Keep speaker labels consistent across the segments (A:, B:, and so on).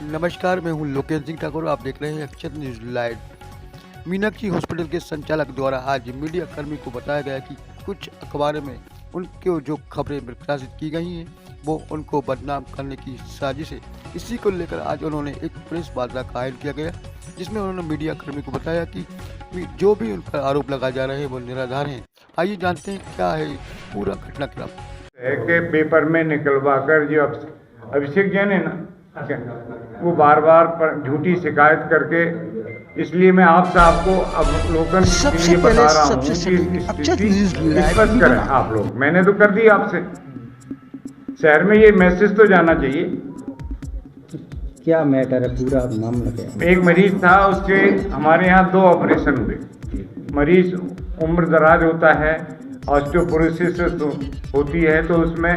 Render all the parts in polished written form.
A: नमस्कार, मैं हूं लोकेश सिंह ठाकुर। आप देख रहे हैं अक्षत न्यूज लाइव। मीनाक्षी हॉस्पिटल के संचालक द्वारा आज मीडिया कर्मी को बताया गया कि कुछ अखबार में उनके जो खबरें प्रकाशित की गई हैं वो उनको बदनाम करने की साजिश है। इसी को लेकर आज उन्होंने एक प्रेस वार्ता का आयोजन किया गया, जिसमें उन्होंने मीडिया कर्मी को बताया कि जो भी उन पर आरोप लगाए जा रहे हैं वो निराधार हैं। आइए जानते हैं क्या है पूरा घटनाक्रम।
B: के पेपर में निकलवा कर जो अभिषेक जैन है ना, वो बार बार झूठी शिकायत करके, इसलिए मैं आप साहब को अवलोकन के लिए बता रहा हूँ कि स्पष्ट करें आप लोग। मैंने तो कर दिया आपसे, शहर में ये मैसेज तो जाना चाहिए।
C: क्या मैटर है, पूरा मामला क्या है?
B: एक मरीज था, उसके हमारे यहाँ 2 ऑपरेशन हुए। मरीज उम्र दराज होता है, ऑस्टियोपोरोसिस होती है, तो उसमें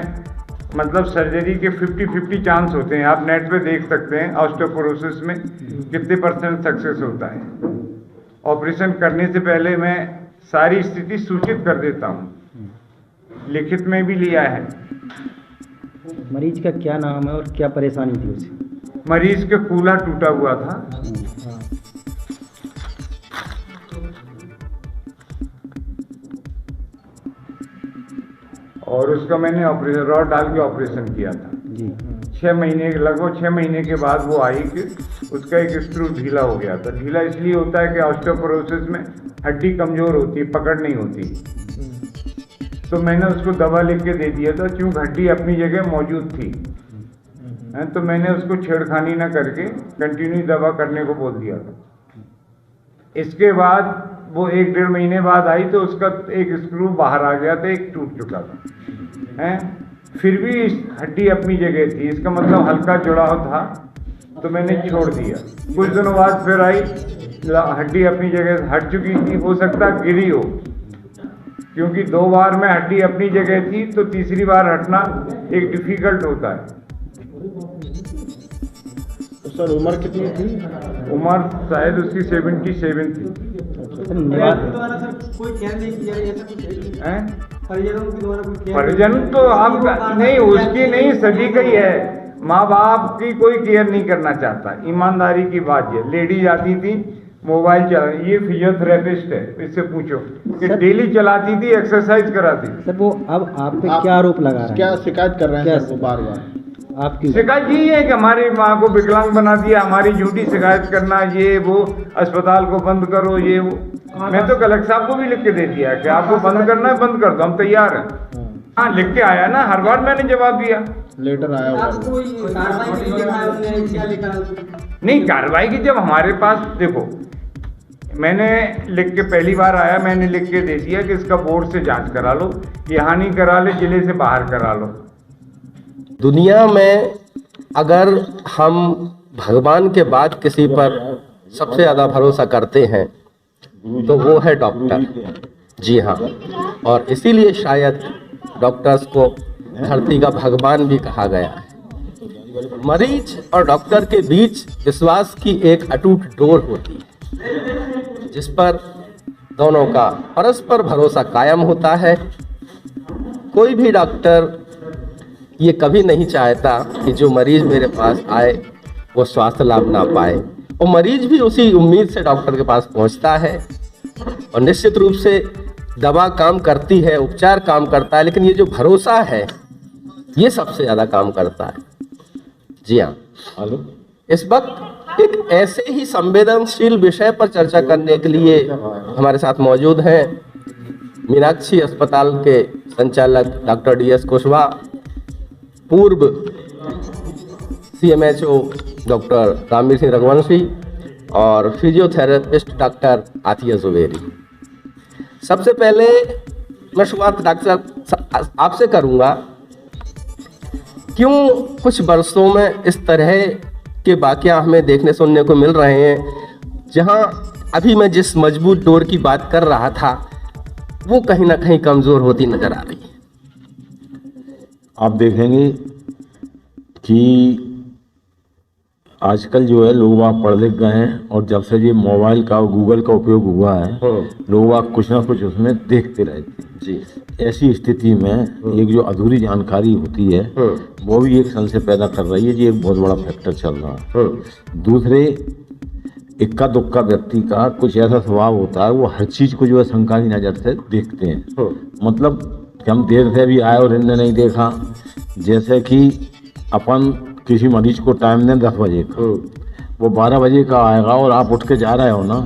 B: मतलब सर्जरी के 50-50 चांस होते हैं। आप नेट पे देख सकते हैं ऑस्टियोपोरोसिस में कितने % सक्सेस होता है। ऑपरेशन करने से पहले मैं सारी स्थिति सूचित कर देता हूँ, लिखित में भी लिया है।
C: मरीज का क्या नाम है और क्या परेशानी थी उसे?
B: मरीज का कूल्हा टूटा हुआ था। और उसका मैंने ऑपरेशन रॉड डाल के ऑपरेशन किया था
C: जी।
B: 6 महीने, लगभग 6 महीने के बाद वो आई कि उसका एक स्क्रू ढीला हो गया था। ढीला इसलिए होता है कि ऑस्टियोपोरोसिस में हड्डी कमजोर होती है, पकड़ नहीं होती। तो मैंने उसको दवा लिख के दे दिया था, क्योंकि हड्डी अपनी जगह मौजूद थी। तो मैंने उसको छेड़खानी ना करके कंटिन्यू दवा करने को बोल दिया था। इसके बाद वो 1-1.5 महीने बाद आई तो उसका एक स्क्रू बाहर आ गया था, एक टूट चुका था। फिर भी हड्डी अपनी जगह थी, इसका मतलब हल्का जुड़ाव था, तो मैंने छोड़ दिया। कुछ दिनों बाद फिर आई, हड्डी अपनी जगह हट चुकी थी। हो सकता गिरी हो, क्योंकि 2 बार में हड्डी अपनी जगह थी, तो तीसरी बार हटना एक डिफिकल्ट होता है।
D: तो सर उम्र कितनी थी?
B: उम्र शायद उसकी 77 थी। परिजन तो आप नहीं, उसकी नहीं, सभी का ही है। माँ बाप की कोई केयर नहीं करना चाहता। ईमानदारी की बात है। लेडीज आती थी मोबाइल चला, ये फिजियोथेरेपिस्ट है, इससे पूछो कि डेली चलाती थी, एक्सरसाइज कराती थी।
C: सर वो अब आप पे क्या आरोप लगा रहे हैं?
D: क्या शिकायत कर रहे हैं सर वो बार बार?
C: आपकी
B: शिकायत यही है कि हमारी माँ को विकलांग बना दिया, हमारी झूठी शिकायत करना, ये वो, अस्पताल को बंद करो, ये वो। मैं तो कलेक्टर साहब को भी लिख के दे दिया कि आपको बंद करना है, बंद कर दो, हम तैयार हैं। हाँ, लिख के आया ना, हर बार मैंने जवाब दिया।
D: लेटर आया होगा?
B: नहीं, कार्रवाई की जब हमारे पास, देखो मैंने लिख के, पहली बार आया मैंने लिख के दे दिया कि इसका बोर्ड से जांच करा लो, यहाँ नहीं करा ले, जिले से बाहर करा लो।
E: दुनिया में अगर हम भगवान के बाद किसी पर सबसे ज़्यादा भरोसा करते हैं तो वो है डॉक्टर। जी हाँ, और इसीलिए शायद डॉक्टर्स को धरती का भगवान भी कहा गया है। मरीज और डॉक्टर के बीच विश्वास की एक अटूट डोर होती है, जिस पर दोनों का परस्पर भरोसा कायम होता है। कोई भी डॉक्टर ये कभी नहीं चाहता कि जो मरीज मेरे पास आए वो स्वास्थ्य लाभ ना पाए, और मरीज भी उसी उम्मीद से डॉक्टर के पास पहुंचता है। और निश्चित रूप से दवा काम करती है, उपचार काम करता है, लेकिन ये जो भरोसा है ये सबसे ज़्यादा काम करता है। जी हाँ, इस वक्त एक ऐसे ही संवेदनशील विषय पर चर्चा करने के लिए हमारे साथ मौजूद हैं मीनाक्षी अस्पताल के संचालक डॉक्टर DS कुशवाहा, पूर्व CMHO डॉक्टर रामवीर सिंह रघुवंशी और फिजियोथेरेपिस्ट डॉक्टर आतिया जुबेरी। सबसे पहले मैं शुरुआत डॉक्टर साहब आपसे करूंगा, क्यों कुछ वर्षों में इस तरह के वाकया हमें देखने सुनने को मिल रहे हैं, जहां अभी मैं जिस मजबूत डोर की बात कर रहा था वो कहीं ना कहीं कमज़ोर होती नज़र आ रही है?
F: आप देखेंगे कि आजकल जो है लोग वहाँ पढ़ लिख गए हैं और जब से ये मोबाइल का और गूगल का उपयोग हुआ है लोग वहाँ कुछ ना कुछ उसमें देखते रहते हैं
E: जी
F: ऐसी स्थिति में एक जो अधूरी जानकारी होती है वो भी एक संशय पैदा कर रही है जी एक बहुत बड़ा फैक्टर चल रहा है दूसरे इक्का दुक्का व्यक्ति का कुछ ऐसा स्वभाव होता है वो हर चीज को जो है शंका की नजर से देखते हैं मतलब कि हम देर से भी आए और इनने नहीं देखा जैसे कि अपन किसी मरीज को टाइम दें 10 बजे का वो 12 बजे का आएगा और आप उठ के जा रहे हो ना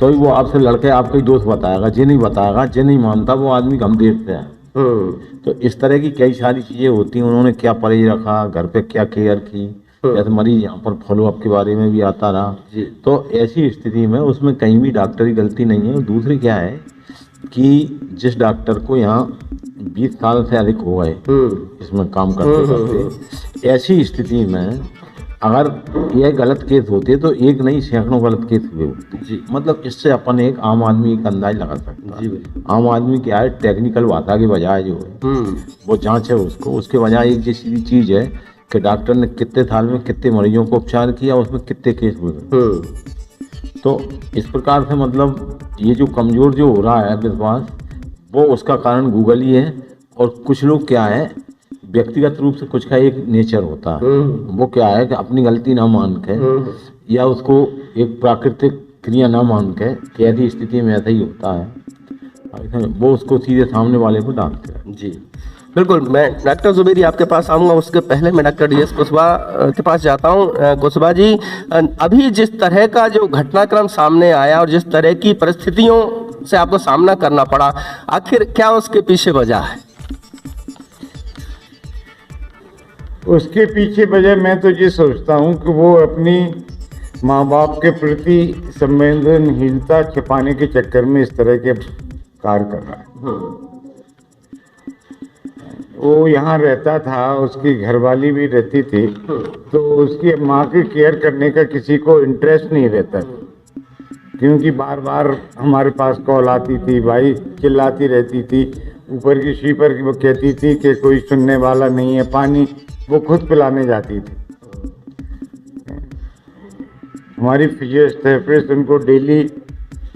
F: तो ही वो आपसे लड़के आपके दोस्त बताएगा जे नहीं बताएगा जे नहीं मानता वो आदमी हम देखते हैं तो इस तरह की कई सारी चीजें होती हैं उन्होंने क्या परहेज रखा घर पे क्या केयर की जैसे मरीज यहाँ पर फॉलोअप के बारे में भी आता रहा तो ऐसी स्थिति में उसमें कहीं भी डॉक्टर की गलती नहीं है और दूसरी क्या है कि जिस डॉक्टर को यहाँ 20 साल से अधिक हो गए इसमें काम करते करते ऐसी स्थिति में अगर यह गलत केस होते तो एक नहीं सैकड़ों गलत केस हुए होते जी मतलब इससे अपन एक आम आदमी एक अंदाज लगा सकता है आम आदमी क्या है टेक्निकल भाषा के बजाय जो है वो जांच है उसको उसके बजाय एक जैसी चीज है कि डॉक्टर ने कितने साल में कितने मरीजों को उपचार किया उसमें कितने केस हुए तो इस प्रकार से मतलब ये जो कमजोर जो हो रहा है विश्वास वो उसका कारण गूगल ही है और कुछ लोग क्या है व्यक्तिगत रूप से कुछ का एक नेचर होता है वो क्या है कि अपनी गलती ना मान के या उसको एक प्राकृतिक क्रिया ना मान के कि ऐसी स्थिति में ऐसा ही होता है वो उसको सीधे सामने वाले को डालते हैं
E: जी बिल्कुल मैं डॉक्टर जुबेरी आपके पास आऊँगा उसके पहले मैं डॉक्टर DS कुशवाहा के पास जाता हूँ कुशवाहा जी अभी जिस तरह का जो घटनाक्रम सामने आया और जिस तरह की परिस्थितियों से आपको सामना करना पड़ा आखिर क्या उसके पीछे वजह है
B: उसके पीछे वजह मैं तो ये सोचता हूँ कि वो अपनी माँ बाप के प्रति संवेदनहीनता छिपाने के चक्कर में इस तरह के कार्य कर रहा है वो यहाँ रहता था उसकी घरवाली भी रहती थी तो उसकी माँ की केयर करने का किसी को इंटरेस्ट नहीं रहता क्योंकि बार बार हमारे पास कॉल आती थी भाई चिल्लाती रहती थी ऊपर की शीपर की वो कहती थी कि कोई सुनने वाला नहीं है पानी वो खुद पिलाने जाती थी हमारी फिजियोथेरेपिस्ट उनको डेली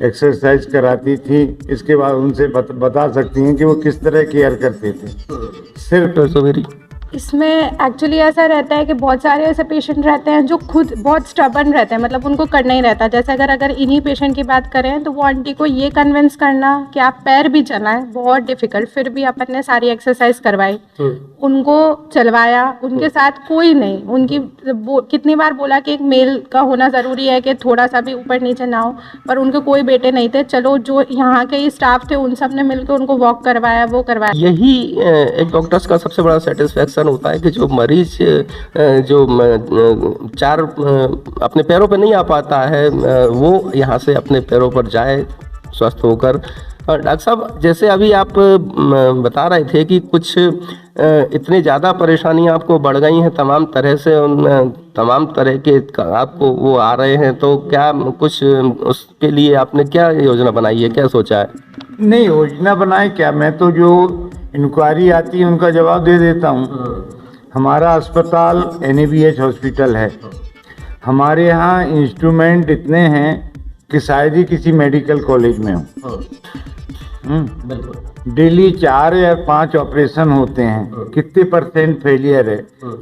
B: एक्सरसाइज कराती थी इसके बाद उनसे बता सकती हैं कि वो किस तरह केयर करते थे सिर्फ
G: इसमें एक्चुअली ऐसा रहता है कि बहुत सारे ऐसे पेशेंट रहते हैं जो खुद बहुत स्टबर्न रहते हैं मतलब उनको करना ही रहता है जैसे अगर इन्हीं पेशेंट की बात करें तो वो आंटी को ये कन्विंस करना कि आप पैर भी चलाएं बहुत डिफिकल्ट फिर भी अपन ने सारी एक्सरसाइज करवाई उनको चलवाया उनके साथ कोई नहीं उनकी कितनी बार बोला कि एक मेल का होना ज़रूरी है कि थोड़ा सा भी ऊपर नीचे ना हो पर उनके कोई बेटे नहीं थे चलो जो यहाँ के ही स्टाफ थे उन सब ने मिलकर उनको वॉक करवाया वो करवाया
E: यही एक डॉक्टर्स का सबसे बड़ा सेटिस्फैक्शन होता है कि जो मरीज जो चार अपने पैरों पर नहीं आ पाता है वो यहाँ से अपने पैरों पर जाए स्वस्थ होकर। डॉक्टर साहब जैसे अभी आप बता रहे थे कि कुछ इतनी ज़्यादा परेशानियाँ आपको बढ़ गई हैं तमाम तरह से तमाम तरह के आपको वो आ रहे हैं तो क्या कुछ उसके लिए आपने क्या योजना बनाई है क्या सोचा है?
B: नहीं योजना बनाए क्या मैं तो जो इंक्वायरी आती है उनका जवाब दे देता हूँ। हमारा अस्पताल NABH हॉस्पिटल है हमारे यहाँ इंस्ट्रूमेंट इतने हैं कि शायद ही किसी मेडिकल कॉलेज में हो डेली 4 या 5 ऑपरेशन होते हैं कितने % फेलियर है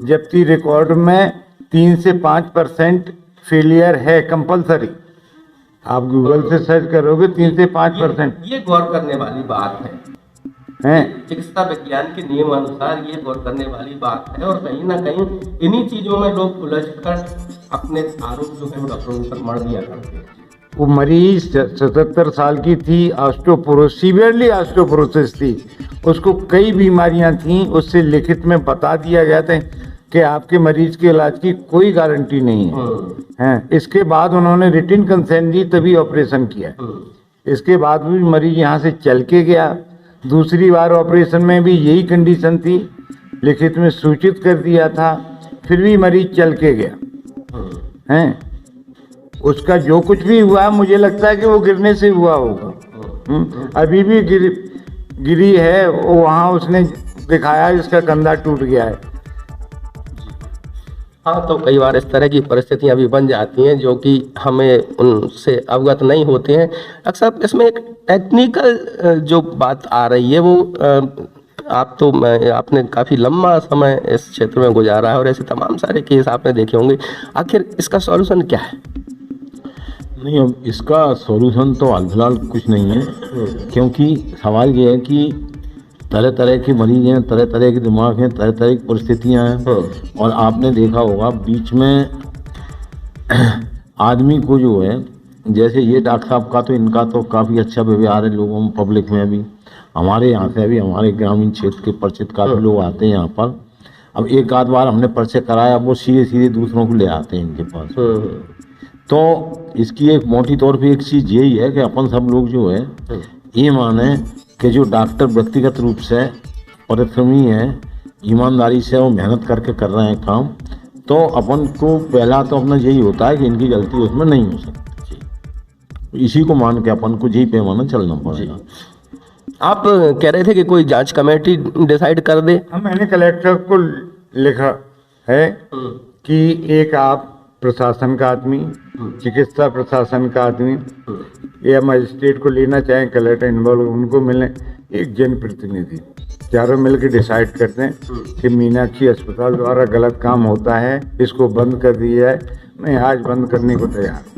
B: जबकि रिकॉर्ड में 3 से 5% फेलियर है कंपलसरी आप गूगल से सर्च करोगे 3 से 5%।
E: ये गौर करने वाली बात है चिकित्सा विज्ञान के नियम अनुसार ये गौर करने वाली बात है और कहीं ना कहीं इन्हीं चीजों में लोग उलझ कर अपने आरोप जो है डॉक्टरों पर मर दिया करते हैं।
B: वो मरीज 77 साल की थी सीवियरली ऑस्टियोपोरोसिस थी उसको कई बीमारियां थीं उससे लिखित में बता दिया गया था कि आपके मरीज के इलाज की कोई गारंटी नहीं है इसके बाद उन्होंने रिटन कंसेंट दी तभी ऑपरेशन किया इसके बाद भी मरीज यहाँ से चल के गया दूसरी बार ऑपरेशन में भी यही कंडीशन थी लिखित में सूचित कर दिया था फिर भी मरीज चल के गया उसका जो कुछ भी हुआ मुझे लगता है कि वो गिरने से हुआ होगा अभी भी गिरी है वहाँ उसने दिखाया इसका कंधा टूट गया है।
E: हाँ, तो कई बार इस तरह की परिस्थितियां भी बन जाती हैं जो कि हमें उनसे अवगत नहीं होते हैं। अक्सर इसमें एक टेक्निकल जो बात आ रही है वो आपने काफ़ी लंबा समय इस क्षेत्र में गुजारा है और ऐसे तमाम सारे केस आपने देखे होंगे। आखिर इसका सॉल्यूशन क्या है?
F: नहीं, अब इसका सॉल्यूशन तो हाल फिलहाल कुछ नहीं है, क्योंकि सवाल ये है कि तरह तरह के मरीज हैं, तरह तरह के दिमाग हैं, तरह तरह की परिस्थितियां हैं। और आपने देखा होगा बीच में आदमी को जो है, जैसे ये डॉक्टर साहब का तो इनका तो काफ़ी अच्छा व्यवहार है लोगों में, पब्लिक में भी। हमारे यहाँ से भी हमारे ग्रामीण क्षेत्र के परिचित काफ़ी लोग आते हैं यहाँ पर। अब एक आध बार हमने पर्चे कराया, वो सीधे सीधे दूसरों को ले आते हैं इनके पास। तो इसकी एक मोटी तौर पे एक चीज़ यही है कि अपन सब लोग जो है ये माने कि जो डॉक्टर व्यक्तिगत रूप से परिश्रमी है, ईमानदारी से वो मेहनत करके कर रहे हैं काम, तो अपन को पहला तो अपना यही होता है कि इनकी गलती उसमें नहीं हो सकती। इसी को मान के अपन को यही पैमाना चलना पड़ेगा।
E: आप कह रहे थे कि कोई जांच कमेटी डिसाइड कर दे।
B: मैंने कलेक्टर को लिखा है कि एक आप प्रशासन का आदमी, चिकित्सा प्रशासन का आदमी या मजिस्ट्रेट को लेना चाहें, कलेक्टर इन्वॉल्व, उनको मिलें, एक जनप्रतिनिधि, चारों मिलकर डिसाइड करते हैं कि मीनाक्षी अस्पताल द्वारा गलत काम होता है, इसको बंद कर दिया जाए। मैं आज बंद करने को तैयार हूँ।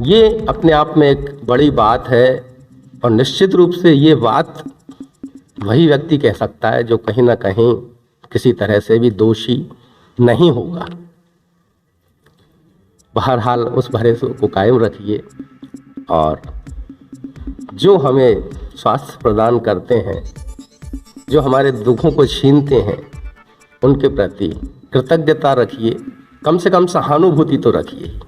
E: ये अपने आप में एक बड़ी बात है और निश्चित रूप से ये बात वही व्यक्ति कह सकता है जो कहीं ना कहीं किसी तरह से भी दोषी नहीं होगा। बहरहाल उस भरोसे को कायम रखिए और जो हमें स्वास्थ्य प्रदान करते हैं, जो हमारे दुखों को छीनते हैं, उनके प्रति कृतज्ञता रखिए, कम से कम सहानुभूति तो रखिए।